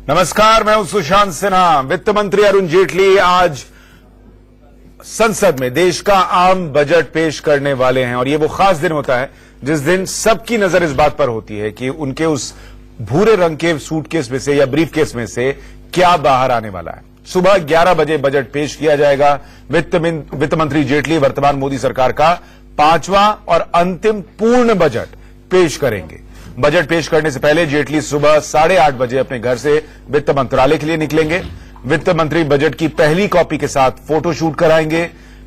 नमस्कार, मैं हूं सुशांत सिन्हा। वित्त मंत्री अरुण जेटली आज संसद में देश का आम बजट पेश करने वाले हैं और ये वो खास दिन होता है जिस दिन सबकी नजर इस बात पर होती है कि उनके उस भूरे रंग के सूटकेस में से या ब्रीफकेस में से क्या बाहर आने वाला है। सुबह 11 बजे बजट पेश किया जाएगा। वित्त मंत्री जेटली वर्तमान मोदी सरकार का 5वां और अंतिम पूर्ण बजट पेश करेंगे। बजट पेश करने से पहले जेटली सुबह 8:30 बजे अपने घर से वित्त मंत्रालय के लिए निकलेंगे। वित्त मंत्री बजट की पहली कॉपी के साथ फोटो शूट कराएंगे,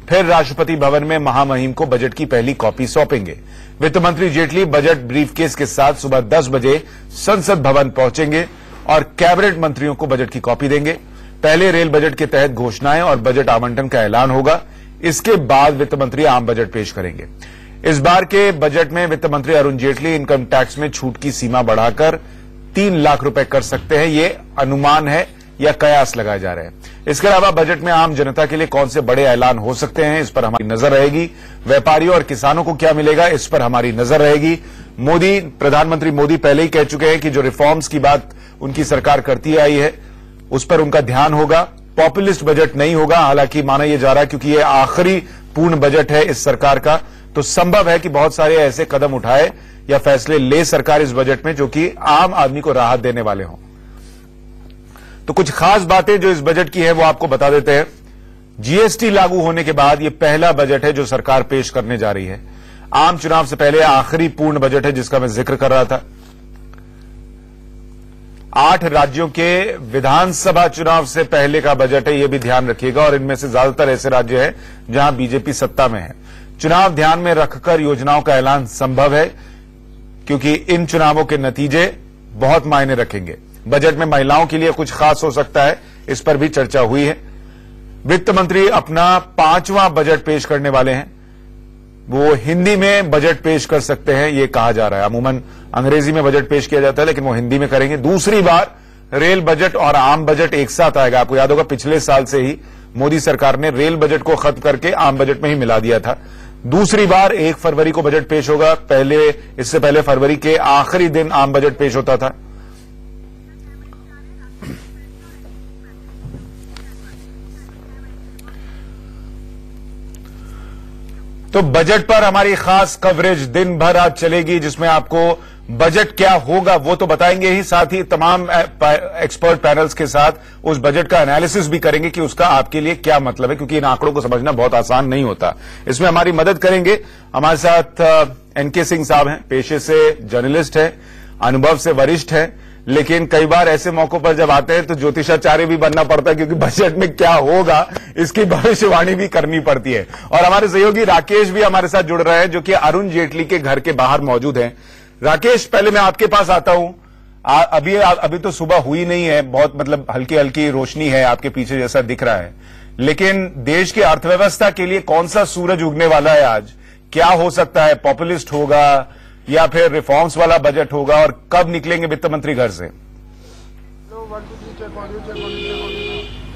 फिर राष्ट्रपति भवन में महामहिम को बजट की पहली कॉपी सौंपेंगे। वित्त मंत्री जेटली बजट ब्रीफकेस के साथ सुबह 10 बजे संसद भवन पहुंचेंगे और कैबिनेट मंत्रियों को बजट की कॉपी देंगे। पहले रेल बजट के तहत घोषणाएं और बजट आवंटन का ऐलान होगा। इसके बाद वित्त मंत्री आम बजट पेश करेंगे। इस बार के बजट में वित्त मंत्री अरुण जेटली इनकम टैक्स में छूट की सीमा बढ़ाकर 3 लाख रुपए कर सकते हैं। ये अनुमान है या कयास लगाए जा रहे हैं। इसके अलावा बजट में आम जनता के लिए कौन से बड़े ऐलान हो सकते हैं, इस पर हमारी नजर रहेगी। व्यापारियों और किसानों को क्या मिलेगा, इस पर हमारी नजर रहेगी। प्रधानमंत्री मोदी पहले ही कह चुके हैं कि जो रिफॉर्म्स की बात उनकी सरकार करती आई है उस पर उनका ध्यान होगा। पॉपुलिस्ट बजट नहीं होगा, हालांकि माना यह जा रहा है क्योंकि यह आखिरी पूर्ण बजट है इस सरकार का, तो संभव है कि बहुत सारे ऐसे कदम उठाए या फैसले ले सरकार इस बजट में जो कि आम आदमी को राहत देने वाले हों। तो कुछ खास बातें जो इस बजट की है वो आपको बता देते हैं। जीएसटी लागू होने के बाद ये पहला बजट है जो सरकार पेश करने जा रही है। आम चुनाव से पहले आखिरी पूर्ण बजट है जिसका मैं जिक्र कर रहा था। 8 राज्यों के विधानसभा चुनाव से पहले का बजट है, यह भी ध्यान रखिएगा, और इनमें से ज्यादातर ऐसे राज्य हैं जहां बीजेपी सत्ता में है। चुनाव ध्यान में रखकर योजनाओं का ऐलान संभव है क्योंकि इन चुनावों के नतीजे बहुत मायने रखेंगे। बजट में महिलाओं के लिए कुछ खास हो सकता है, इस पर भी चर्चा हुई है। वित्त मंत्री अपना 5वां बजट पेश करने वाले हैं। वो हिंदी में बजट पेश कर सकते हैं, यह कहा जा रहा है। अमूमन अंग्रेजी में बजट पेश किया जाता है लेकिन वो हिंदी में करेंगे। दूसरी बार रेल बजट और आम बजट एक साथ आएगा। आपको याद होगा पिछले साल से ही मोदी सरकार ने रेल बजट को खत्म करके आम बजट में ही मिला दिया था। दूसरी बार 1 फरवरी को बजट पेश होगा। इससे पहले फरवरी के आखिरी दिन आम बजट पेश होता था। तो बजट पर हमारी खास कवरेज दिन भर आज चलेगी जिसमें आपको बजट क्या होगा वो तो बताएंगे ही, साथ ही तमाम एक्सपर्ट पैनल्स के साथ उस बजट का एनालिसिस भी करेंगे कि उसका आपके लिए क्या मतलब है, क्योंकि इन आंकड़ों को समझना बहुत आसान नहीं होता। इसमें हमारी मदद करेंगे हमारे साथ एनके सिंह साहब हैं, पेशे से जर्नलिस्ट हैं, अनुभव से वरिष्ठ हैं, लेकिन कई बार ऐसे मौकों पर जब आते हैं तो ज्योतिषाचार्य भी बनना पड़ता है क्योंकि बजट में क्या होगा इसकी भविष्यवाणी भी करनी पड़ती है। और हमारे सहयोगी राकेश भी हमारे साथ जुड़ रहे हैं जो कि अरुण जेटली के घर के बाहर मौजूद हैं। राकेश, पहले मैं आपके पास आता हूं। अभी तो सुबह हुई नहीं है, बहुत मतलब हल्की हल्की रोशनी है आपके पीछे जैसा दिख रहा है, लेकिन देश की अर्थव्यवस्था के लिए कौन सा सूरज उगने वाला है आज? क्या हो सकता है? पॉपुलिस्ट होगा या फिर रिफॉर्म्स वाला बजट होगा? और कब निकलेंगे वित्त मंत्री घर से?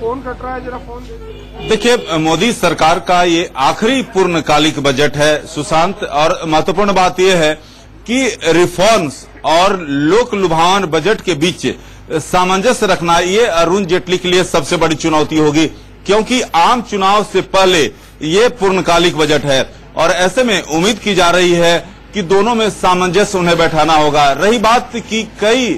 फोन कट रहा है, जरा फोन। देखिए, मोदी सरकार का ये आखिरी पूर्णकालिक बजट है सुशांत, और महत्वपूर्ण बात यह है कि रिफॉर्म्स और लोक लुभावन बजट के बीच सामंजस्य रखना ये अरुण जेटली के लिए सबसे बड़ी चुनौती होगी, क्योंकि आम चुनाव से पहले ये पूर्णकालिक बजट है और ऐसे में उम्मीद की जा रही है कि दोनों में सामंजस्य उन्हें बैठाना होगा। रही बात कि कई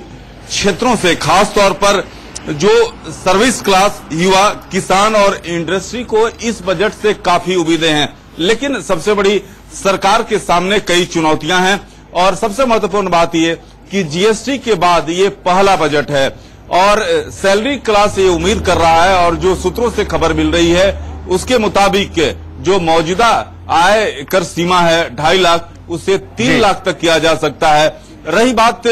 क्षेत्रों से, खास तौर पर जो सर्विस क्लास, युवा, किसान और इंडस्ट्री को इस बजट से काफी उम्मीदें हैं, लेकिन सबसे बड़ी सरकार के सामने कई चुनौतियां हैं। और सबसे महत्वपूर्ण बात यह कि जीएसटी के बाद ये पहला बजट है और सैलरी क्लास ये उम्मीद कर रहा है, और जो सूत्रों से खबर मिल रही है उसके मुताबिक जो मौजूदा आय कर सीमा है 2.5 लाख, उससे 3 लाख तक किया जा सकता है। रही बात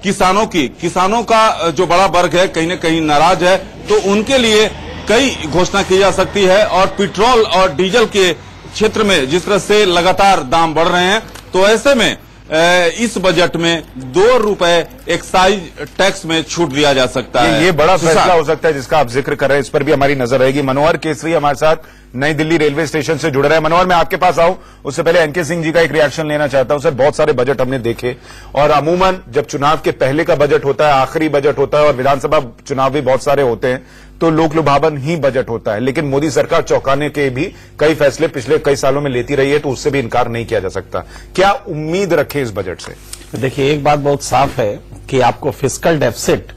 किसानों की, किसानों का जो बड़ा वर्ग है कहीं न कहीं नाराज है, तो उनके लिए कई घोषणा की जा सकती है। और पेट्रोल और डीजल के क्षेत्र में जिस तरह से लगातार दाम बढ़ रहे हैं, तो ऐसे में इस बजट में 2 रुपए एक्साइज टैक्स में छूट दिया जा सकता है। ये बड़ा फैसला हो सकता है जिसका आप जिक्र कर रहे हैं, इस पर भी हमारी नजर रहेगी। मनोहर केसरी हमारे साथ नई दिल्ली रेलवे स्टेशन से जुड़ रहे हैं। मनोहर, मैं आपके पास आऊं उससे पहले एनके सिंह जी का एक रिएक्शन लेना चाहता हूं। सर, बहुत सारे बजट हमने देखे और अमूमन जब चुनाव के पहले का बजट होता है, आखिरी बजट होता है और विधानसभा चुनाव भी बहुत सारे होते हैं तो लोक लुभावन ही बजट होता है। लेकिन मोदी सरकार चौंकाने के भी कई फैसले पिछले कई सालों में लेती रही है, तो उससे भी इनकार नहीं किया जा सकता। क्या उम्मीद रखें इस बजट से? देखिए, एक बात बहुत साफ है कि आपको फिस्कल डेफिसिट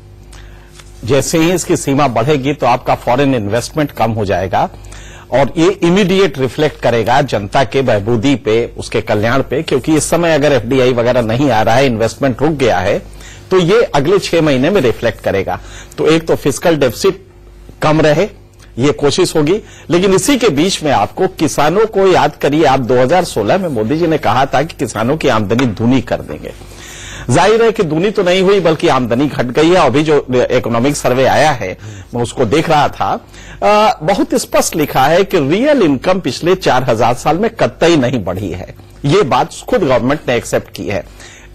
जैसे ही इसकी सीमा बढ़ेगी तो आपका फॉरेन इन्वेस्टमेंट कम हो जाएगा और ये इमीडिएट रिफ्लेक्ट करेगा जनता के बहबूदी पे, उसके कल्याण पे, क्योंकि इस समय अगर एफडीआई वगैरह नहीं आ रहा है, इन्वेस्टमेंट रुक गया है, तो ये अगले 6 महीने में रिफ्लेक्ट करेगा। तो एक तो फिस्कल डेफिसिट कम रहे, ये कोशिश होगी। लेकिन इसी के बीच में आपको किसानों को याद करिए, आप 2016 में मोदी जी ने कहा था कि किसानों की आमदनी दूनी कर देंगे। जाहिर है कि दूनी तो नहीं हुई बल्कि आमदनी घट गई है। अभी जो इकोनॉमिक सर्वे आया है मैं उसको देख रहा था, बहुत स्पष्ट लिखा है कि रियल इनकम पिछले 4000 साल में कतई नहीं बढ़ी है। ये बात खुद गवर्नमेंट ने एक्सेप्ट की है।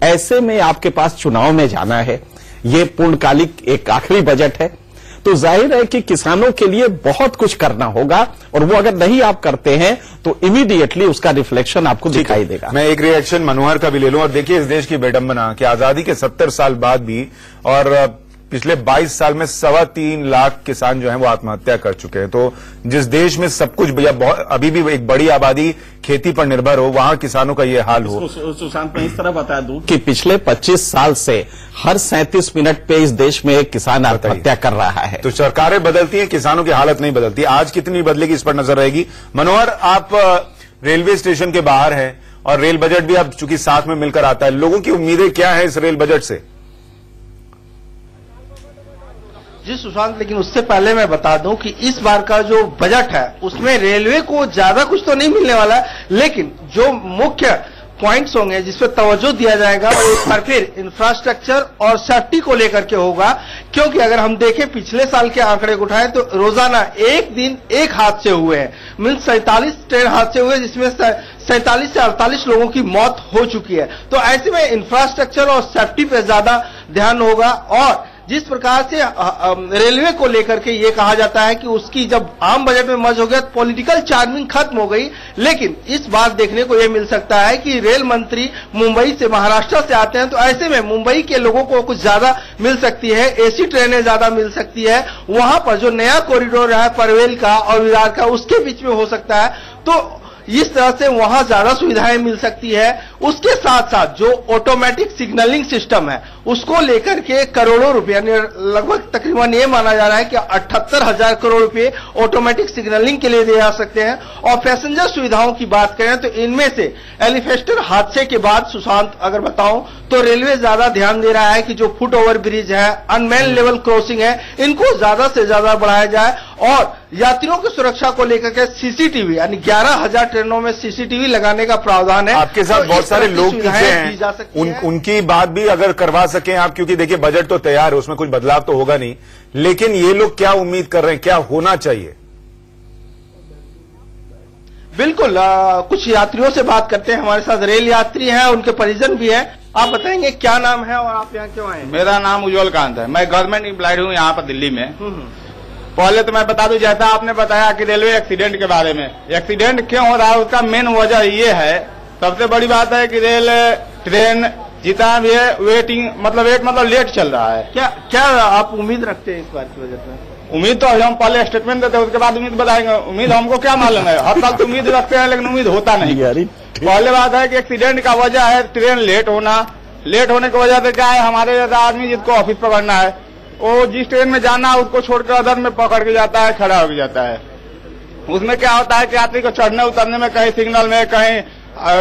ऐसे में आपके पास चुनाव में जाना है, ये पूर्णकालिक एक आखिरी बजट है, तो जाहिर है कि किसानों के लिए बहुत कुछ करना होगा और वो अगर नहीं आप करते हैं तो इमीडिएटली उसका रिफ्लेक्शन आपको दिखाई देगा। मैं एक रिएक्शन मनोहर का भी ले लूं और देखिए इस देश की बेडंबना कि आजादी के 70 साल बाद भी और पिछले 22 साल में 3.25 लाख किसान जो हैं वो आत्महत्या कर चुके हैं। तो जिस देश में सब कुछ अभी भी एक बड़ी आबादी खेती पर निर्भर हो, वहां किसानों का ये हाल हो। सुशांत, मैं इस तरह बता दूं कि पिछले 25 साल से हर 37 मिनट पे इस देश में एक किसान आत्महत्या कर रहा है। तो सरकारें बदलती हैं, किसानों की हालत नहीं बदलती। आज कितनी बदलेगी इस पर नजर रहेगी। मनोहर, आप रेलवे स्टेशन के बाहर हैं और रेल बजट भी अब चूंकि साथ में मिलकर आता है, लोगों की उम्मीदें क्या है इस रेल बजट से? जी सुशांत, लेकिन उससे पहले मैं बता दूं कि इस बार का जो बजट है उसमें रेलवे को ज्यादा कुछ तो नहीं मिलने वाला है, लेकिन जो मुख्य पॉइंट्स होंगे जिस पर तवज्जो दिया जाएगा वो एक बार फिर इंफ्रास्ट्रक्चर और सेफ्टी को लेकर के होगा। क्योंकि अगर हम देखें पिछले साल के आंकड़े को उठाएं तो रोजाना एक दिन एक हादसे हुए हैं, मिल 47 ट्रेन हादसे हुए जिसमें 47 से 48 लोगों की मौत हो चुकी है। तो ऐसे में इंफ्रास्ट्रक्चर और सेफ्टी पे ज्यादा ध्यान होगा। और जिस प्रकार से रेलवे को लेकर के ये कहा जाता है कि उसकी जब आम बजट में मर्ज हो गया तो पॉलिटिकल चार्मिंग खत्म हो गई, लेकिन इस बार देखने को ये मिल सकता है कि रेल मंत्री मुंबई से, महाराष्ट्र से आते हैं, तो ऐसे में मुंबई के लोगों को कुछ ज्यादा मिल सकती है, एसी ट्रेनें ज्यादा मिल सकती है। वहां पर जो नया कॉरिडोर है पनवेल का और विरार का, उसके बीच में हो सकता है, तो इस तरह से वहां ज्यादा सुविधाएं मिल सकती है। उसके साथ साथ जो ऑटोमेटिक सिग्नलिंग सिस्टम है उसको लेकर के करोड़ों रुपए, लगभग तकरीबन ये माना जा रहा है कि 78,000 करोड़ रुपए ऑटोमेटिक सिग्नलिंग के लिए दिए जा सकते हैं। और पैसेंजर सुविधाओं की बात करें तो इनमें से एलिफेस्टर हादसे के बाद सुशांत अगर बताऊं तो रेलवे ज्यादा ध्यान दे रहा है कि जो फुट ओवर ब्रिज है, अनमैन लेवल क्रॉसिंग है, इनको ज्यादा से ज्यादा बढ़ाया जाए। और यात्रियों की सुरक्षा को लेकर के सीसीटीवी, यानी 11,000 ट्रेनों में सीसीटीवी लगाने का प्रावधान है। आपके साथ बहुत सारे लोग पीछे हैं, उनकी बात भी अगर करवा सकें आप, क्योंकि देखिए बजट तो तैयार है, उसमें कुछ बदलाव तो होगा नहीं, लेकिन ये लोग क्या उम्मीद कर रहे हैं, क्या होना चाहिए? बिल्कुल, कुछ यात्रियों से बात करते हैं। हमारे साथ रेल यात्री हैं, उनके परिजन भी हैं। आप बताएंगे क्या नाम है और आप यहाँ क्यों आए? मेरा नाम उज्जवल कांत है, मैं गवर्नमेंट एम्प्लॉयड हूँ यहाँ पर दिल्ली में। पहले तो मैं बता दूं, जैसा आपने बताया कि रेलवे एक्सीडेंट के बारे में, एक्सीडेंट क्यों हो रहा है उसका मेन वजह ये है, सबसे बड़ी बात है कि रेल ट्रेन जितना भी है वेटिंग मतलब लेट चल रहा है। क्या आप उम्मीद रखते हैं इस बार की वजह से? उम्मीद तो हम पहले स्टेटमेंट देते हैं, उसके बाद उम्मीद बताएंगे। उम्मीद हमको क्या मालूम है, हर साल तो उम्मीद रखते हैं लेकिन उम्मीद होता नहीं। पहले बात है कि एक्सीडेंट का वजह है ट्रेन लेट होना। लेट होने की वजह से क्या है, हमारे जैसा आदमी जिसको ऑफिस पकड़ना है वो जिस ट्रेन में जाना है उसको छोड़कर अदर में पकड़ के जाता है, खड़ा हो जाता है। उसमें क्या होता है कि यात्री को चढ़ने उतरने में कहीं सिग्नल में कहीं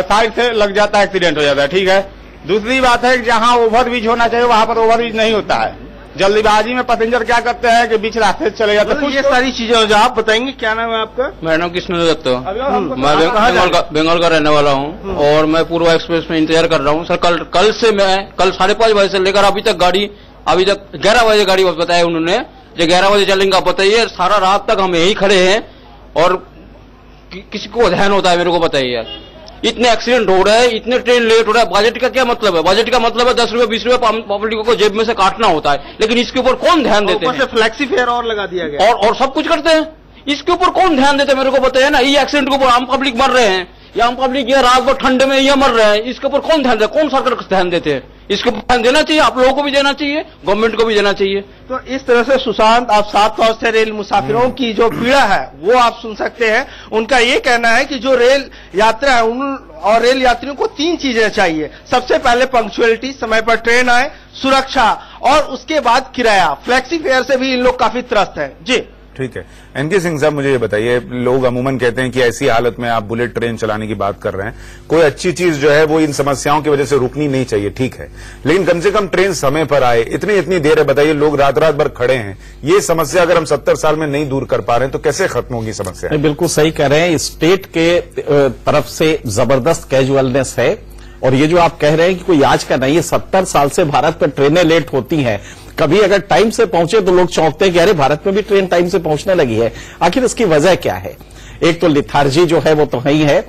साइड से लग जाता है, एक्सीडेंट हो जाता है। ठीक है, दूसरी बात है कि जहाँ ओवरब्रिज होना चाहिए वहां पर ओवरब्रिज नहीं होता है। जल्दीबाजी में पैसेंजर क्या करते हैं कि बीच रास्ते से चले जाते हैं। ये सारी चीजें हो जाए। आप बताएंगे क्या नाम है आपका? मेरा नाम कृष्ण दत्त है, मैं बंगाल का रहने वाला हूँ और मैं पूर्वा एक्सप्रेस में इंतजार कर रहा हूँ। सर कल 5:30 बजे से लेकर अभी तक 11 बजे गाड़ी बताया उन्होंने, जो 11 बजे चलेंगे। आप बताइए, सारा रात तक हम यही खड़े हैं और किसी को ध्यान होता है, मेरे को बताइए यार। इतने एक्सीडेंट हो रहे हैं, इतने ट्रेन लेट हो रहा है। बजट का क्या मतलब है? बजट का मतलब है 10 रुपए 20 रुपए पब्लिक को जेब में से काटना होता है, लेकिन इसके ऊपर कौन ध्यान देते हैं? फ्लैक्सी फेयर और लगा दिया गया और सब कुछ करते हैं, इसके ऊपर कौन ध्यान देते हैं? मेरे को बताइए ना। ये एक्सीडेंट के ऊपर आम पब्लिक मर रहे हैं, या आम पब्लिक ये रात भर ठंडे में ये मर रहे हैं, इसके ऊपर कौन ध्यान देता है? कौन सरकार ध्यान देते हैं? इसके ऊपर ध्यान देना चाहिए, आप लोगों को भी देना चाहिए, गवर्नमेंट को भी देना चाहिए। तो इस तरह से सुशांत, आप साफ तौर से रेल मुसाफिरों की जो पीड़ा है वो आप सुन सकते हैं। उनका ये कहना है कि जो रेल यात्रा है उन और रेल यात्रियों को 3 चीजें चाहिए। सबसे पहले पंक्चुअलिटी, समय पर ट्रेन आए, सुरक्षा, और उसके बाद किराया। फ्लैक्सी फेयर से भी इन लोग काफी त्रस्त हैं। जी ठीक है। एनके सिंह साहब, मुझे ये बताइए, लोग अमूमन कहते हैं कि ऐसी हालत में आप बुलेट ट्रेन चलाने की बात कर रहे हैं, कोई अच्छी चीज जो है वो इन समस्याओं की वजह से रुकनी नहीं चाहिए, ठीक है, लेकिन कम से कम ट्रेन समय पर आए। इतनी देर है, बताइए, लोग रात रात भर खड़े हैं। ये समस्या अगर हम 70 साल में नहीं दूर कर पा रहे हैं तो कैसे खत्म होगी समस्या? बिल्कुल सही कह रहे हैं। स्टेट के तरफ से जबरदस्त कैजुअलनेस है, और ये जो आप कह रहे हैं कि कोई आज का नहीं है, 70 साल से भारत में ट्रेनें लेट होती हैं। कभी अगर टाइम से पहुंचे तो लोग चौंकते हैं कि अरे भारत में भी ट्रेन टाइम से पहुंचने लगी है। आखिर इसकी वजह क्या है? एक तो लिथार्जी जो है वो तो है ही है।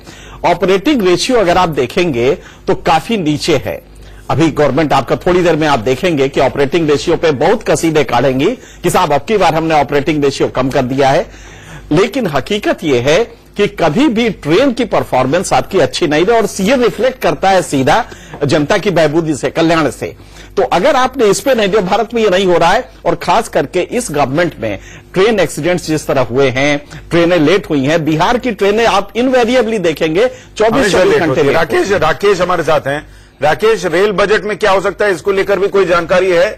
ऑपरेटिंग रेशियो अगर आप देखेंगे तो काफी नीचे है। अभी गवर्नमेंट आपका थोड़ी देर में आप देखेंगे कि ऑपरेटिंग रेशियो पे बहुत कसीदे काढ़ेंगी कि साहब अब की बार हमने ऑपरेटिंग रेशियो कम कर दिया है, लेकिन हकीकत यह है कि कभी भी ट्रेन की परफॉर्मेंस आपकी अच्छी नहीं रही, और ये रिफ्लेक्ट करता है सीधा जनता की बहबूदी से, कल्याण से। तो अगर आपने इस पे नहीं दिया, भारत में ये नहीं हो रहा है, और खास करके इस गवर्नमेंट में ट्रेन एक्सीडेंट्स जिस तरह हुए हैं, ट्रेनें लेट हुई हैं। बिहार की ट्रेनें आप इनवेरिएबली देखेंगे 24 घंटे। राकेश हमारे साथ हैं। राकेश, रेल बजट में क्या हो सकता है, इसको लेकर भी कोई जानकारी है?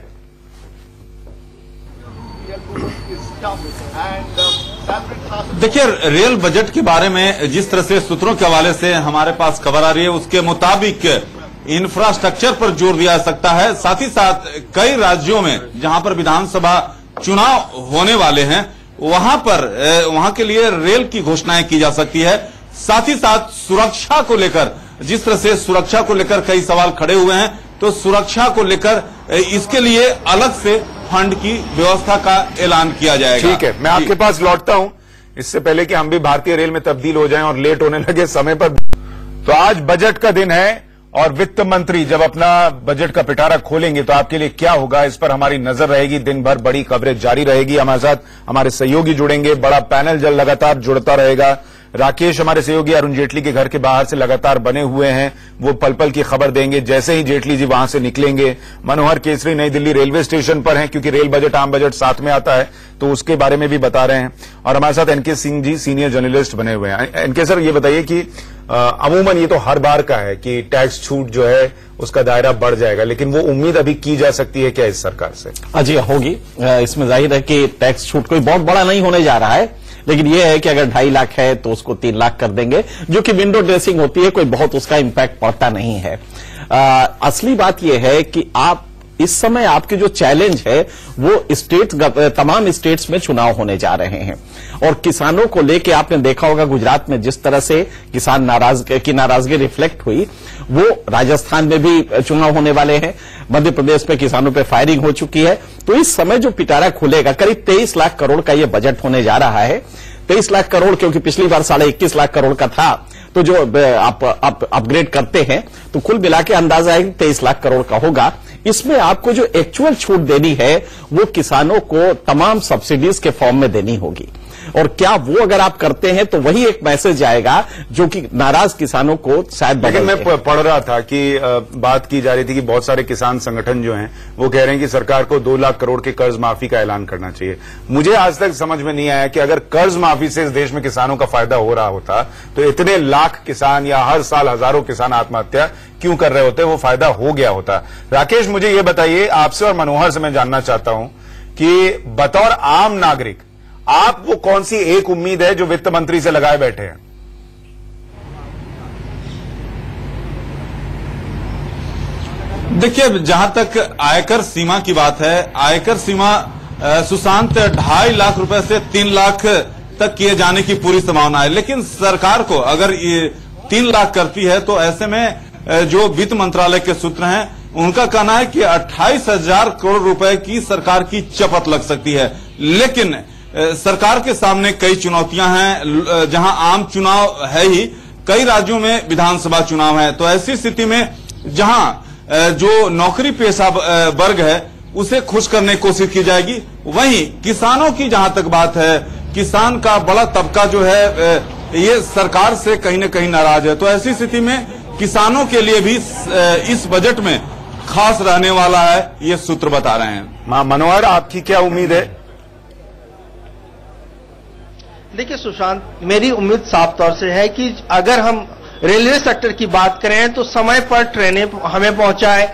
देखिए, रेल बजट के बारे में जिस तरह से सूत्रों के हवाले से हमारे पास खबर आ रही है, उसके मुताबिक इंफ्रास्ट्रक्चर पर जोर दिया जा सकता है। साथ ही साथ कई राज्यों में जहां पर विधानसभा चुनाव होने वाले हैं, वहां के लिए रेल की घोषणाएं की जा सकती है। साथ ही साथ सुरक्षा को लेकर, जिस तरह से सुरक्षा को लेकर कई सवाल खड़े हुए हैं, तो सुरक्षा को लेकर इसके लिए अलग से फंड की व्यवस्था का ऐलान किया जाएगा। ठीक है, मैं आपके पास लौटता हूं, इससे पहले कि हम भी भारतीय रेल में तब्दील हो जाएं और लेट होने लगे समय पर। तो आज बजट का दिन है, और वित्त मंत्री जब अपना बजट का पिटारा खोलेंगे तो आपके लिए क्या होगा, इस पर हमारी नजर रहेगी। दिन भर बड़ी कवरेज जारी रहेगी। हमारे साथ हमारे सहयोगी जुड़ेंगे, बड़ा पैनल जल लगातार जुड़ता रहेगा। राकेश हमारे सहयोगी अरुण जेटली के घर के बाहर से लगातार बने हुए हैं, वो पल पल की खबर देंगे जैसे ही जेटली जी वहां से निकलेंगे। मनोहर केसरी नई दिल्ली रेलवे स्टेशन पर हैं, क्योंकि रेल बजट आम बजट साथ में आता है, तो उसके बारे में भी बता रहे हैं। और हमारे साथ N K Singh ji senior journalist बने हुए हैं। एनके सर, ये बताइए कि अमूमन ये तो हर बार का है कि टैक्स छूट जो है उसका दायरा बढ़ जाएगा, लेकिन वो उम्मीद अभी की जा सकती है क्या इस सरकार से? जी होगी। इसमें जाहिर है कि टैक्स छूट कोई बहुत बड़ा नहीं होने जा रहा है, लेकिन यह है कि अगर 2.5 लाख है तो उसको 3 लाख कर देंगे, जो कि विंडो ड्रेसिंग होती है, कोई बहुत उसका इंपैक्ट पड़ता नहीं है। असली बात यह है कि आप इस समय आपके जो चैलेंज है वो तमाम स्टेट्स में चुनाव होने जा रहे हैं, और किसानों को लेके आपने देखा होगा गुजरात में जिस तरह से किसान नाराजगी रिफ्लेक्ट हुई, वो राजस्थान में भी चुनाव होने वाले हैं। मध्य प्रदेश में किसानों पे फायरिंग हो चुकी है। तो इस समय जो पिटारा खुलेगा, करीब 23 लाख करोड़ का ये बजट होने जा रहा है। 23 लाख करोड़, क्योंकि पिछली बार 21.5 लाख करोड़ का था, तो जो आप अपग्रेड करते हैं तो कुल मिला के अंदाजा है कि 23 लाख करोड़ का होगा। इसमें आपको जो एक्चुअल छूट देनी है वो किसानों को तमाम सब्सिडीज के फॉर्म में देनी होगी, और क्या वो अगर आप करते हैं तो वही एक मैसेज आएगा जो कि नाराज किसानों को शायद। लेकिन मैं पढ़ रहा था कि बात की जा रही थी कि बहुत सारे किसान संगठन जो हैं वो कह रहे हैं कि सरकार को 2 लाख करोड़ के कर्ज माफी का ऐलान करना चाहिए। मुझे आज तक समझ में नहीं आया कि अगर कर्ज माफी से इस देश में किसानों का फायदा हो रहा होता तो इतने लाख किसान या हर साल हजारों किसान आत्महत्या क्यों कर रहे होते, वो फायदा हो गया होता। राकेश, मुझे ये बताइए, आपसे और मनोहर से मैं जानना चाहता हूं कि बतौर आम नागरिक आप वो कौन सी एक उम्मीद है जो वित्त मंत्री से लगाए बैठे हैं? देखिए, जहां तक आयकर सीमा की बात है, आयकर सीमा सुशांत 2.5 लाख रुपए से 3 लाख तक किए जाने की पूरी संभावना है। लेकिन सरकार को अगर ये 3 लाख करती है तो ऐसे में जो वित्त मंत्रालय के सूत्र हैं उनका कहना है कि 28,000 करोड़ रुपए की सरकार की चपत लग सकती है। लेकिन सरकार के सामने कई चुनौतियां हैं। जहां आम चुनाव है ही, कई राज्यों में विधानसभा चुनाव है। तो ऐसी स्थिति में जहां जो नौकरी पेशा वर्ग है उसे खुश करने की कोशिश की जाएगी, वहीं किसानों की जहां तक बात है, किसान का बड़ा तबका जो है ये सरकार से कहीं न कहीं नाराज है। तो ऐसी स्थिति में किसानों के लिए भी इस बजट में खास रहने वाला है, ये सूत्र बता रहे हैं। मनोहर, आपकी क्या उम्मीद है? देखिए सुशांत, मेरी उम्मीद साफ तौर से है कि अगर हम रेलवे सेक्टर की बात करें तो समय पर ट्रेनें हमें पहुंचाए,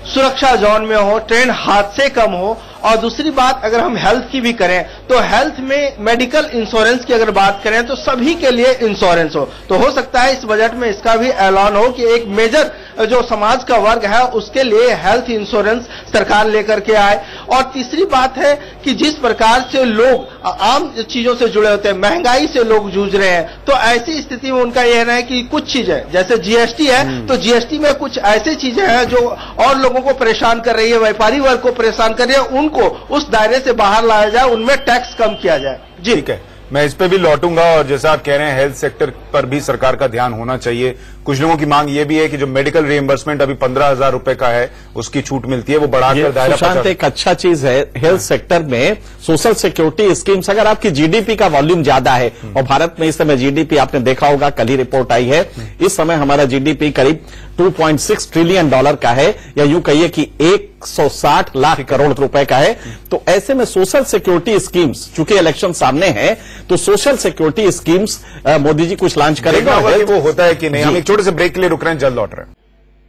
सुरक्षा जोन में हो, ट्रेन हादसे कम हो, और दूसरी बात अगर हम हेल्थ की भी करें तो हेल्थ में मेडिकल इंश्योरेंस की अगर बात करें तो सभी के लिए इंश्योरेंस हो। तो हो सकता है इस बजट में इसका भी ऐलान हो कि एक मेजर जो समाज का वर्ग है उसके लिए हेल्थ इंश्योरेंस सरकार लेकर के आए। और तीसरी बात है कि जिस प्रकार से लोग आम चीजों से जुड़े होते हैं, महंगाई से लोग जूझ रहे हैं, तो ऐसी स्थिति में उनका यह है कि कुछ चीजें जैसे जीएसटी है, तो जीएसटी में कुछ ऐसी चीजें हैं जो और लोगों को परेशान कर रही है, व्यापारी वर्ग को परेशान कर रही है, उनको उस दायरे से बाहर लाया जाए, उनमें टैक्स कम किया जाए। जी ठीक है, मैं इस पे भी लौटूंगा। और जैसा आप कह रहे हैं हेल्थ सेक्टर पर भी सरकार का ध्यान होना चाहिए। कुछ लोगों की मांग ये भी है कि जो मेडिकल रिएम्बर्समेंट अभी 15,000 रुपए का है उसकी छूट मिलती है, वो बढ़ाकर दायरा। सुशांत, एक अच्छा चीज है हेल्थ सेक्टर में सोशल सिक्योरिटी स्कीम्स। अगर आपकी जीडीपी का वॉल्यूम ज्यादा है, और भारत में इस समय जीडीपी आपने देखा होगा, कल ही रिपोर्ट आई है, इस समय हमारा जीडीपी करीब $2.6 ट्रिलियन का है, या यूं कहिए कि 160 लाख करोड़ रुपए का है। तो ऐसे में सोशल सिक्योरिटी स्कीम्स, चूंकि इलेक्शन सामने है, तो social security schemes Modi ji कुछ लॉन्च करेंगे। वो होता है कि नहीं। हम एक छोटे से ब्रेक के लिए रुक रहे हैं, जल्द लौट रहे हैं।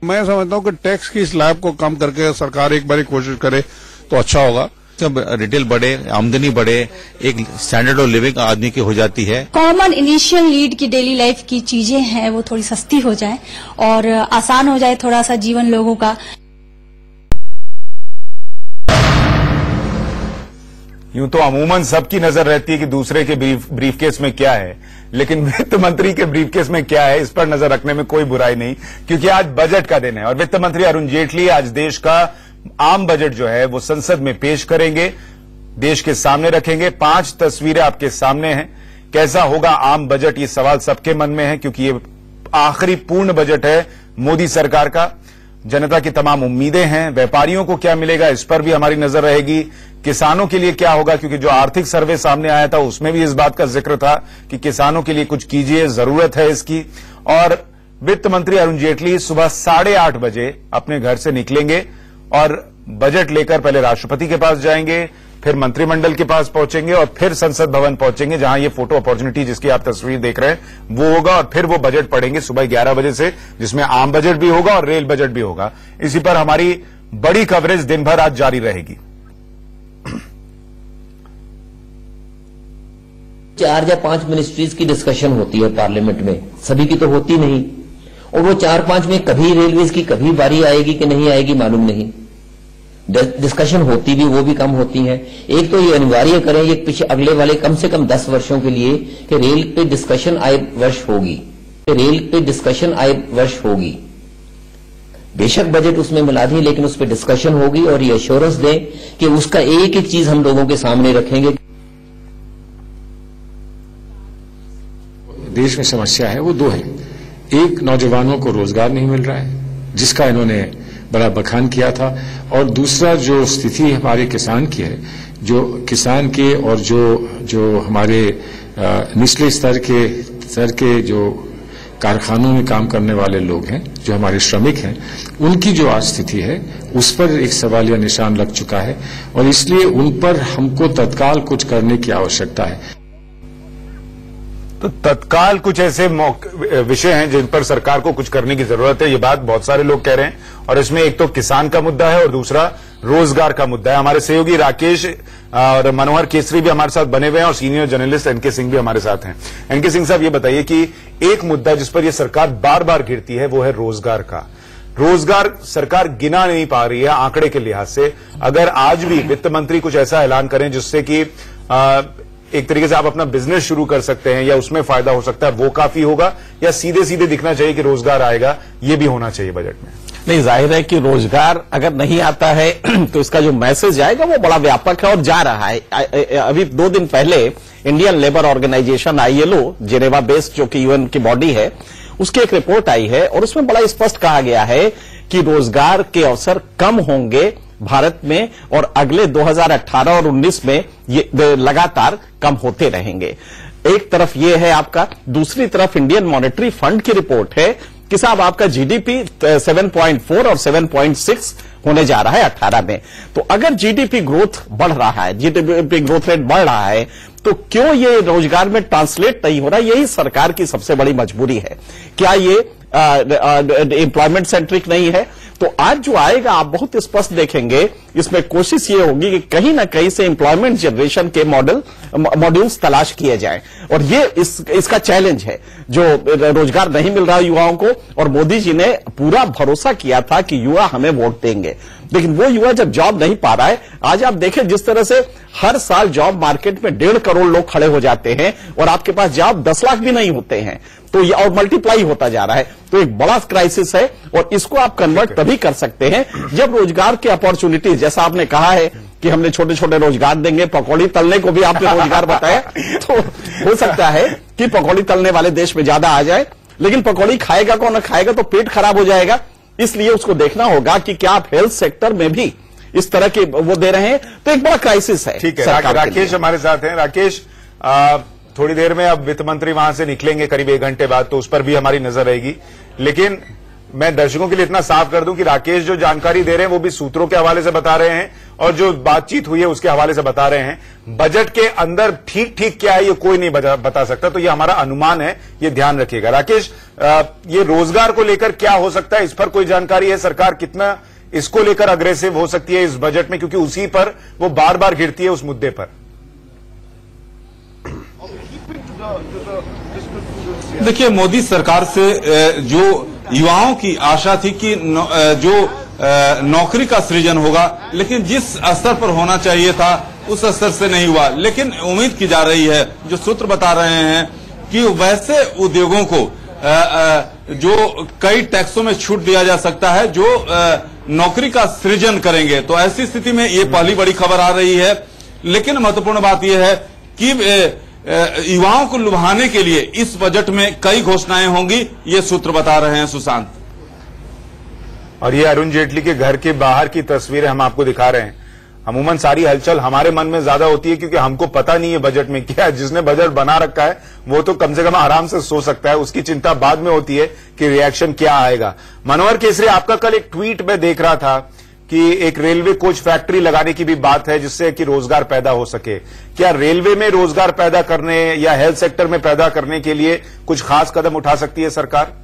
मैं समझता हूं कि टैक्स की स्लैब को कम करके सरकार एक बार कोशिश करे तो अच्छा होगा। जब रिटेल बढ़े, आमदनी बढ़े, एक स्टैंडर्ड ऑफ लिविंग आदमी की हो जाती है। कॉमन इनिशियल नीड की डेली लाइफ की चीजें हैं वो थोड़ी सस्ती हो जाए और आसान हो जाए थोड़ा सा जीवन लोगों का। यूं तो अमूमन सबकी नजर रहती है कि दूसरे के ब्रीफकेस में क्या है, लेकिन वित्त मंत्री के ब्रीफकेस में क्या है इस पर नजर रखने में कोई बुराई नहीं, क्योंकि आज बजट का दिन है और वित्त मंत्री अरुण जेटली आज देश का आम बजट जो है वो संसद में पेश करेंगे, देश के सामने रखेंगे। 5 तस्वीरें आपके सामने हैं। कैसा होगा आम बजट, ये सवाल सबके मन में है, क्योंकि ये आखिरी पूर्ण बजट है मोदी सरकार का। जनता की तमाम उम्मीदें हैं। व्यापारियों को क्या मिलेगा इस पर भी हमारी नजर रहेगी। किसानों के लिए क्या होगा, क्योंकि जो आर्थिक सर्वे सामने आया था उसमें भी इस बात का जिक्र था कि किसानों के लिए कुछ कीजिए, जरूरत है इसकी। और वित्त मंत्री अरुण जेटली सुबह 8:30 बजे अपने घर से निकलेंगे और बजट लेकर पहले राष्ट्रपति के पास जाएंगे, फिर मंत्रिमंडल के पास पहुंचेंगे और फिर संसद भवन पहुंचेंगे, जहां ये फोटो अपॉर्चुनिटी जिसकी आप तस्वीर देख रहे हैं वो होगा। और फिर वो बजट पढ़ेंगे सुबह 11 बजे से, जिसमें आम बजट भी होगा और रेल बजट भी होगा। इसी पर हमारी बड़ी कवरेज दिन भर आज जारी रहेगी। 4 या 5 मिनिस्ट्रीज की डिस्कशन होती है पार्लियामेंट में, सभी की तो होती नहीं, और वो 4-5 में कभी रेलवेज की कभी बारी आएगी कि नहीं आएगी मालूम नहीं। डिस्कशन होती भी, वो भी कम होती हैं। एक तो ये अनिवार्य करें ये पीछे अगले वाले कम से कम 10 वर्षों के लिए कि रेल पे डिस्कशन आए वर्ष होगी, रेल पे डिस्कशन आए वर्ष होगी। बेशक बजट उसमें मिला दें लेकिन उस पर डिस्कशन होगी, और ये एश्योरेंस दें कि उसका एक एक चीज हम लोगों के सामने रखेंगे। देश में समस्या है वो 2 है। एक, नौजवानों को रोजगार नहीं मिल रहा है जिसका इन्होंने बड़ा बखान किया था, और दूसरा जो स्थिति हमारे किसान की है, जो किसान के और जो हमारे निचले स्तर के जो कारखानों में काम करने वाले लोग हैं, जो हमारे श्रमिक हैं, उनकी जो आज स्थिति है उस पर एक सवालिया निशान लग चुका है, और इसलिए उन पर हमको तत्काल कुछ करने की आवश्यकता है। तो तत्काल कुछ ऐसे विषय हैं जिन पर सरकार को कुछ करने की जरूरत है, ये बात बहुत सारे लोग कह रहे हैं। और इसमें एक तो किसान का मुद्दा है और दूसरा रोजगार का मुद्दा है। हमारे सहयोगी राकेश और मनोहर केसरी भी हमारे साथ बने हुए हैं और सीनियर जर्नलिस्ट एनके सिंह भी हमारे साथ हैं। एनके सिंह साहब, ये बताइए कि एक मुद्दा जिस पर यह सरकार बार बार घिरती है वो है रोजगार का। रोजगार सरकार गिना नहीं पा रही है आंकड़े के लिहाज से। अगर आज भी वित्त मंत्री कुछ ऐसा ऐलान करें जिससे कि एक तरीके से आप अपना बिजनेस शुरू कर सकते हैं या उसमें फायदा हो सकता है, वो काफी होगा, या सीधे सीधे दिखना चाहिए कि रोजगार आएगा, ये भी होना चाहिए बजट में? नहीं, जाहिर है कि रोजगार अगर नहीं आता है तो इसका जो मैसेज जाएगा वो बड़ा व्यापक है और जा रहा है। अभी 2 दिन पहले Indian labour organisation ILO Geneva based जो कि UN की बॉडी है, उसकी एक रिपोर्ट आई है और उसमें बड़ा स्पष्ट कहा गया है कि रोजगार के अवसर कम होंगे भारत में और अगले 2018 और 19 में ये लगातार कम होते रहेंगे। एक तरफ ये है आपका, दूसरी तरफ इंडियन मॉनेटरी फंड की रिपोर्ट है कि साहब आपका GDP 7.4 और 7.6 होने जा रहा है 18 में। तो अगर GDP ग्रोथ बढ़ रहा है, GDP ग्रोथ रेट बढ़ रहा है, तो क्यों ये रोजगार में ट्रांसलेट नहीं हो रहा? यही सरकार की सबसे बड़ी मजबूरी है। क्या ये एम्प्लॉयमेंट सेंट्रिक नहीं है? तो आज जो आएगा आप बहुत स्पष्ट देखेंगे, इसमें कोशिश ये होगी कि कहीं ना कहीं से एम्प्लॉयमेंट जनरेशन के मॉड्यूल्स तलाश किए जाएं और ये इसका चैलेंज है। जो रोजगार नहीं मिल रहा युवाओं को, और मोदी जी ने पूरा भरोसा किया था कि युवा हमें वोट देंगे, लेकिन वो युवा जब जॉब नहीं पा रहा है, आज आप देखें जिस तरह से हर साल जॉब मार्केट में 1.5 करोड़ लोग खड़े हो जाते हैं और आपके पास जॉब 10 लाख भी नहीं होते हैं, तो ये और मल्टीप्लाई होता जा रहा है। तो एक बड़ा क्राइसिस है और इसको आप कन्वर्ट तभी कर सकते हैं जब रोजगार की अपॉर्चुनिटीज, जैसा आपने कहा है कि हमने छोटे छोटे रोजगार देंगे, पकौड़ी तलने को भी आपने रोजगार बताया, तो हो सकता है कि पकौड़ी तलने वाले देश में ज्यादा आ जाए, लेकिन पकौड़ी खाएगा कौन? खाएगा तो पेट खराब हो जाएगा। इसलिए उसको देखना होगा कि क्या आप हेल्थ सेक्टर में भी इस तरह के वो दे रहे हैं, तो एक बड़ा क्राइसिस है। ठीक है, राकेश हमारे साथ हैं। राकेश, थोड़ी देर में अब वित्त मंत्री वहां से निकलेंगे करीब 1 घंटे बाद, तो उस पर भी हमारी नजर रहेगी। लेकिन मैं दर्शकों के लिए इतना साफ कर दूं कि राकेश जो जानकारी दे रहे हैं वो भी सूत्रों के हवाले से बता रहे हैं और जो बातचीत हुई है उसके हवाले से बता रहे हैं। बजट के अंदर ठीक ठीक क्या है ये कोई नहीं बता सकता, तो ये हमारा अनुमान है, ये ध्यान रखिएगा। राकेश, ये रोजगार को लेकर क्या हो सकता है, इस पर कोई जानकारी है? सरकार कितना इसको लेकर अग्रेसिव हो सकती है इस बजट में, क्योंकि उसी पर वो बार बार गिरती है उस मुद्दे पर? देखिए, मोदी सरकार से जो युवाओं की आशा थी कि जो नौकरी का सृजन होगा, लेकिन जिस स्तर पर होना चाहिए था उस स्तर से नहीं हुआ। लेकिन उम्मीद की जा रही है, जो सूत्र बता रहे हैं कि वैसे उद्योगों को जो कई टैक्सों में छूट दिया जा सकता है जो नौकरी का सृजन करेंगे। तो ऐसी स्थिति में ये पहली बड़ी खबर आ रही है। लेकिन महत्वपूर्ण बात यह है कि युवाओं को लुभाने के लिए इस बजट में कई घोषणाएं होंगी, ये सूत्र बता रहे हैं सुशांत। और ये अरुण जेटली के घर के बाहर की तस्वीरें हम आपको दिखा रहे हैं। अमूमन सारी हलचल हमारे मन में ज्यादा होती है क्योंकि हमको पता नहीं है बजट में क्या है। जिसने बजट बना रखा है वो तो कम से कम आराम से सो सकता है, उसकी चिंता बाद में होती है कि रिएक्शन क्या आएगा। मनोहर केसरी, आपका कल एक ट्वीट में देख रहा था कि एक रेलवे कोच फैक्ट्री लगाने की भी बात है जिससे कि रोजगार पैदा हो सके। क्या रेलवे में रोजगार पैदा करने या हेल्थ सेक्टर में पैदा करने के लिए कुछ खास कदम उठा सकती है सरकार?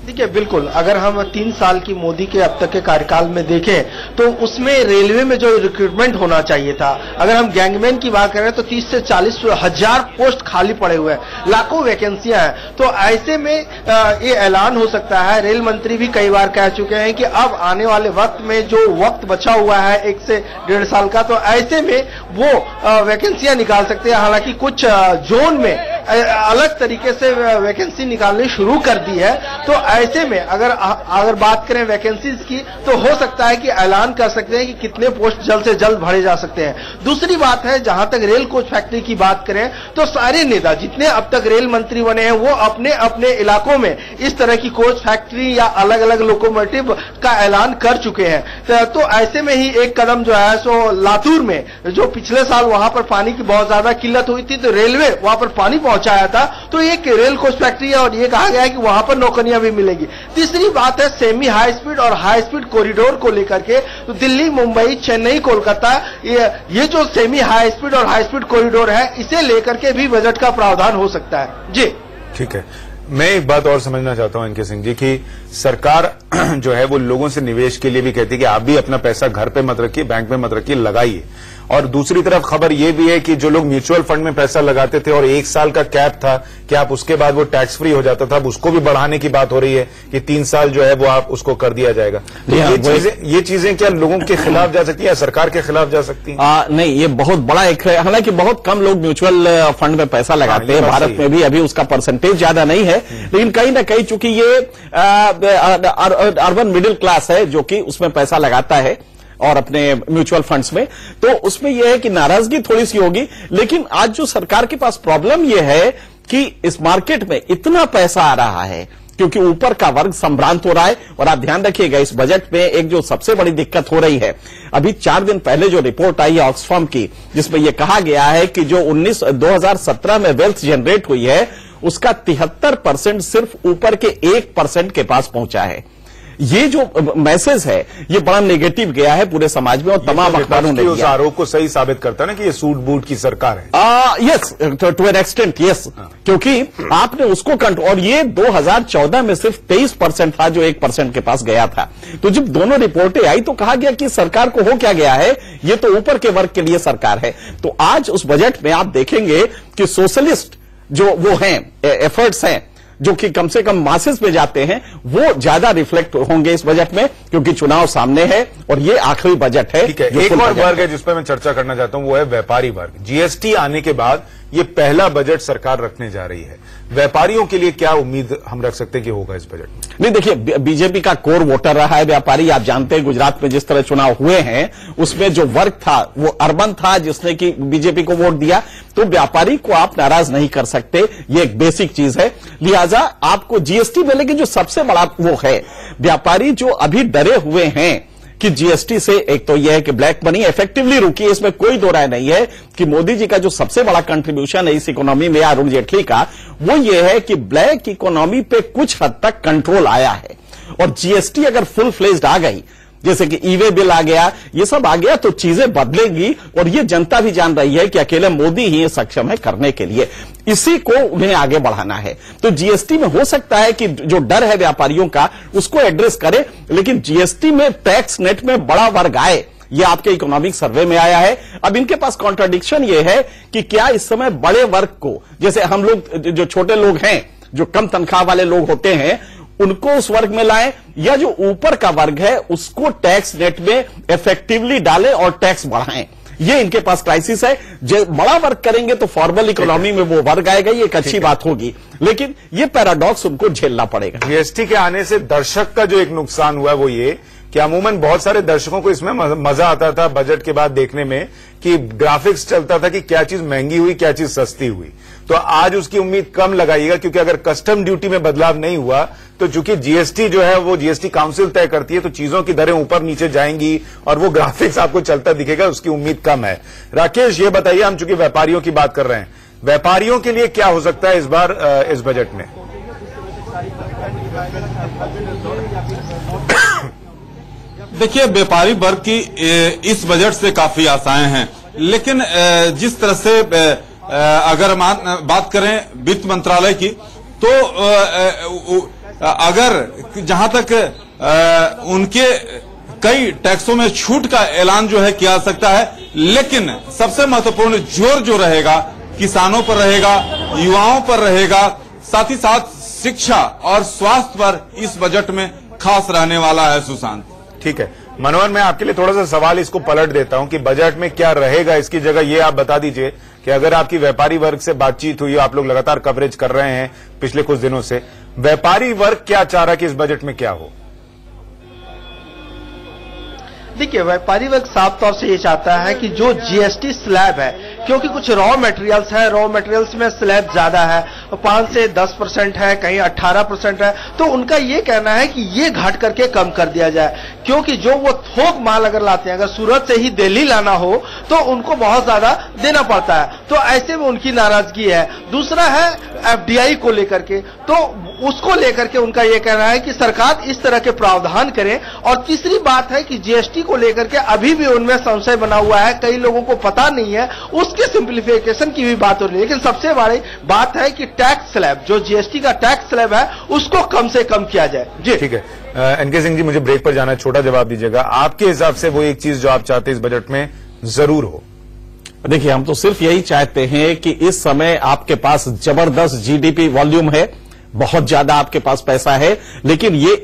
देखिए, बिल्कुल, अगर हम 3 साल की मोदी के अब तक के कार्यकाल में देखें तो उसमें रेलवे में जो रिक्रूटमेंट होना चाहिए था, अगर हम गैंगमैन की बात करें तो 30 से 40 हजार पोस्ट खाली पड़े हुए हैं, लाखों वैकेंसियां हैं। तो ऐसे में ये ऐलान हो सकता है, रेल मंत्री भी कई बार कह चुके हैं कि अब आने वाले वक्त में जो वक्त बचा हुआ है 1 से 1.5 साल का, तो ऐसे में वो वैकेंसियां निकाल सकते हैं। हालांकि कुछ जोन में अलग तरीके से वैकेंसी निकालनी शुरू कर दी है। तो ऐसे में अगर बात करें वैकेंसीज की, तो हो सकता है कि ऐलान कर सकते हैं कि कितने पोस्ट जल्द से जल्द भरे जा सकते हैं। दूसरी बात है, जहां तक रेल कोच फैक्ट्री की बात करें तो सारे नेता जितने अब तक रेल मंत्री बने हैं वो अपने अपने इलाकों में इस तरह की कोच फैक्ट्री या अलग अलग लोकोमोटिव का ऐलान कर चुके हैं। तो ऐसे में ही एक कदम जो है सो लातूर में, जो पिछले साल वहां पर पानी की बहुत ज्यादा किल्लत हुई थी तो रेलवे वहां पर पानी पहुंचाया था, तो एक रेल कोच फैक्ट्री है और ये कहा गया है कि वहां पर नौकरियां भी मिलेगी। तीसरी बात है सेमी हाई स्पीड और हाई स्पीड कॉरिडोर को लेकर के, तो दिल्ली, मुंबई, चेन्नई, कोलकाता, ये जो सेमी हाई स्पीड और हाई स्पीड कॉरिडोर है इसे लेकर के भी बजट का प्रावधान हो सकता है। जी ठीक है, मैं एक बात और समझना चाहता हूं इनके सिंह जी की सरकार जो है वो लोगों से निवेश के लिए भी कहती है कि आप भी अपना पैसा घर पे मत रखिए, बैंक में मत रखिए, लगाइए। और दूसरी तरफ खबर यह भी है कि जो लोग म्यूचुअल फंड में पैसा लगाते थे और 1 साल का कैप था कि आप उसके बाद वो टैक्स फ्री हो जाता था, अब उसको भी बढ़ाने की बात हो रही है कि 3 साल जो है वो आप उसको कर दिया जाएगा। तो ये चीजें क्या लोगों के खिलाफ जा सकती है या सरकार के खिलाफ जा सकती है? नहीं, ये बहुत बड़ा एक है। हालांकि बहुत कम लोग म्यूचुअल फंड में पैसा लगाते हैं, भारत में भी अभी उसका परसेंटेज ज्यादा नहीं है, लेकिन कहीं ना कहीं चूंकि ये अर्बन मिडिल क्लास है जो कि उसमें पैसा लगाता है और अपने म्यूचुअल फंड्स में, तो उसमें यह है कि नाराजगी थोड़ी सी होगी। लेकिन आज जो सरकार के पास प्रॉब्लम यह है कि इस मार्केट में इतना पैसा आ रहा है क्योंकि ऊपर का वर्ग संभ्रांत हो रहा है। और आप ध्यान रखिएगा, इस बजट में एक जो सबसे बड़ी दिक्कत हो रही है, अभी 4 दिन पहले जो रिपोर्ट आई है ऑक्सफैम की, जिसमें यह कहा गया है कि जो 2017 में वेल्थ जनरेट हुई है उसका 73% सिर्फ ऊपर के 1% के पास पहुंचा है। ये जो मैसेज है ये बड़ा नेगेटिव गया है पूरे समाज में और तमाम अखबारों ने उस आरोप को सही साबित करता है ना कि ये सूट बूट की सरकार है। Yes, to an extent yes, क्योंकि आपने उसको कंट्रोल, और ये 2014 में सिर्फ 23% था जो 1% के पास गया था। तो जब दोनों रिपोर्टें आई तो कहा गया कि सरकार को हो क्या गया है, ये तो ऊपर के वर्ग के लिए सरकार है। तो आज उस बजट में आप देखेंगे कि सोशलिस्ट जो वो हैं एफर्ट्स हैं जो कि कम से कम मासेस में जाते हैं, वो ज्यादा रिफ्लेक्ट होंगे इस बजट में, क्योंकि चुनाव सामने है और ये आखिरी बजट है। ठीक है, एक और वर्ग है जिस पर मैं चर्चा करना चाहता हूं, वो है व्यापारी वर्ग। जीएसटी आने के बाद ये पहला बजट सरकार रखने जा रही है, व्यापारियों के लिए क्या उम्मीद हम रख सकते हैं कि होगा इस बजट में? नहीं, देखिए, बीजेपी का कोर वोटर रहा है व्यापारी। आप जानते हैं गुजरात में जिस तरह चुनाव हुए हैं उसमें जो वर्ग था वो अर्बन था जिसने कि बीजेपी को वोट दिया, तो व्यापारी को आप नाराज नहीं कर सकते, ये एक बेसिक चीज है। लिहाजा आपको जीएसटी में, लेकिन जो सबसे बड़ा वो है, व्यापारी जो अभी डरे हुए हैं कि जीएसटी से, एक तो यह है कि ब्लैक मनी इफेक्टिवली रुकी है, इसमें कोई दो राय नहीं है कि मोदी जी का जो सबसे बड़ा कंट्रीब्यूशन है इस इकोनॉमी में अरुण जेटली का, वो ये है कि ब्लैक इकोनॉमी पे कुछ हद तक कंट्रोल आया है। और जीएसटी अगर फुल फ्लेज्ड आ गई, जैसे कि ई वे बिल आ गया, ये सब आ गया, तो चीजें बदलेंगी। और ये जनता भी जान रही है कि अकेले मोदी ही सक्षम है करने के लिए, इसी को उन्हें आगे बढ़ाना है। तो जीएसटी में हो सकता है कि जो डर है व्यापारियों का उसको एड्रेस करे, लेकिन जीएसटी में टैक्स नेट में बड़ा वर्ग आए, ये आपके इकोनॉमिक सर्वे में आया है। अब इनके पास कॉन्ट्राडिक्शन ये है कि क्या इस समय बड़े वर्ग को, जैसे हम लोग जो छोटे लोग हैं, जो कम तनख्वाह वाले लोग होते हैं, उनको उस वर्ग में लाएं, या जो ऊपर का वर्ग है उसको टैक्स नेट में इफेक्टिवली डालें और टैक्स बढ़ाएं। ये इनके पास क्राइसिस है। जो बड़ा वर्ग करेंगे तो फॉर्मल इकोनॉमी में वो वर्ग आएगा, ये एक अच्छी बात होगी, लेकिन ये पैराडॉक्स उनको झेलना पड़ेगा। जीएसटी के आने से दर्शक का जो एक नुकसान हुआ है वो ये कि अमूमन बहुत सारे दर्शकों को इसमें मजा आता था बजट के बाद देखने में कि ग्राफिक्स चलता था कि क्या चीज महंगी हुई, क्या चीज सस्ती हुई। तो आज उसकी उम्मीद कम लगाइएगा, क्योंकि अगर कस्टम ड्यूटी में बदलाव नहीं हुआ तो चूंकि जीएसटी जो है वो जीएसटी काउंसिल तय करती है, तो चीजों की दरें ऊपर नीचे जाएंगी और वो ग्राफिक्स आपको चलता दिखेगा, उसकी उम्मीद कम है। राकेश, ये बताइए, हम चूंकि व्यापारियों की बात कर रहे हैं, व्यापारियों के लिए क्या हो सकता है इस बार इस बजट में? देखिए, व्यापारी वर्ग की इस बजट से काफी आशाएं हैं, लेकिन जिस तरह से अगर बात करें वित्त मंत्रालय की, तो अगर जहां तक उनके कई टैक्सों में छूट का ऐलान जो है किया जा सकता है, लेकिन सबसे महत्वपूर्ण जोर जो रहेगा किसानों पर रहेगा, युवाओं पर रहेगा, साथ ही साथ शिक्षा और स्वास्थ्य पर इस बजट में खास रहने वाला है। सुशांत, ठीक है। मनोहर, मैं आपके लिए थोड़ा सा सवाल इसको पलट देता हूं कि बजट में क्या रहेगा, इसकी जगह ये आप बता दीजिए कि अगर आपकी व्यापारी वर्ग से बातचीत हुई, आप लोग लगातार कवरेज कर रहे हैं पिछले कुछ दिनों से, व्यापारी वर्ग क्या चाह रहा है कि इस बजट में क्या हो? देखिए, व्यापारी वर्ग साफ तौर से ये चाहता है कि जो जीएसटी स्लैब है, क्योंकि कुछ रॉ मटेरियल्स है, रॉ मटेरियल्स में स्लैब ज्यादा है, 5 से 10% है, कहीं 18% है, तो उनका ये कहना है कि ये घट करके कम कर दिया जाए, क्योंकि जो वो थोक माल अगर लाते हैं, अगर सूरत से ही दिल्ली लाना हो तो उनको बहुत ज्यादा देना पड़ता है, तो ऐसे में उनकी नाराजगी है। दूसरा है एफडीआई को लेकर के, तो उसको लेकर के उनका ये कहना है कि सरकार इस तरह के प्रावधान करे। और तीसरी बात है कि जीएसटी को लेकर के अभी भी उनमें संशय बना हुआ है, कई लोगों को पता नहीं है, उसके सिंप्लीफिकेशन की भी बात हो रही है। लेकिन सबसे बड़ी बात है कि टैक्स स्लैब, जो जीएसटी का टैक्स स्लैब है, उसको कम से कम किया जाए। जी ठीक है। एनके सिंह जी, मुझे ब्रेक पर जाना है, छोटा जवाब दीजिएगा। आपके हिसाब से वो एक चीज जो आप चाहते हैं इस बजट में जरूर हो, देखिए, हम तो सिर्फ यही चाहते हैं कि इस समय आपके पास जबरदस्त जीडीपी वॉल्यूम है, बहुत ज्यादा आपके पास पैसा है, लेकिन ये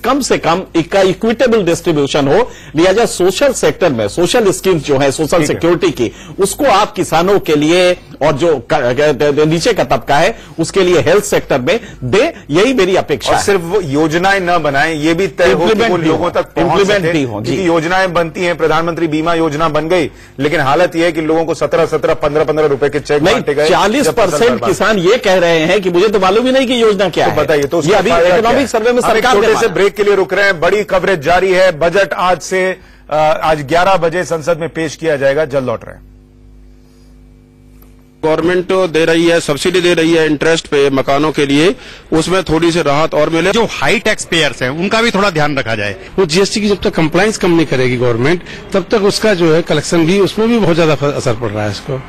कम से कम का इक्विटेबल डिस्ट्रीब्यूशन हो। लिहाजा सोशल सेक्टर में सोशल स्कीम्स जो है सोशल सिक्योरिटी की, उसको आप किसानों के लिए और जो नीचे का तबका है उसके लिए हेल्थ सेक्टर में दे, यही मेरी अपेक्षा है। सिर्फ वो योजनाएं न बनाएं, ये भी तय हो कि वो लोगों तक इम्प्लीमेंट भी हो। योजनाएं बनती हैं, प्रधानमंत्री बीमा योजना बन गई, लेकिन हालत यह है कि लोगों को 17-17, 15-15 रुपए के चेक बांटे गए। 40% किसान ये कह रहे हैं कि मुझे तो मालूम ही नहीं कि योजना क्या है। बताइए तो ये अभी इकोनॉमिक सर्वे में सरकार छोटे से ब्रेक के लिए रुक रहे हैं। बड़ी कवरेज जारी है। बजट आज 11 बजे संसद में पेश किया जाएगा। जल्द लौट रहे हैं। गवर्नमेंट दे रही है, सब्सिडी दे रही है इंटरेस्ट पे मकानों के लिए, उसमें थोड़ी सी राहत और मिले। जो हाई टैक्स पेयर्स हैं उनका भी थोड़ा ध्यान रखा जाए। वो जीएसटी की जब तक कंप्लायंस कम नहीं करेगी गवर्नमेंट, तब तक उसका जो है कलेक्शन भी, उसमें भी बहुत ज्यादा असर पड़ रहा है इसको।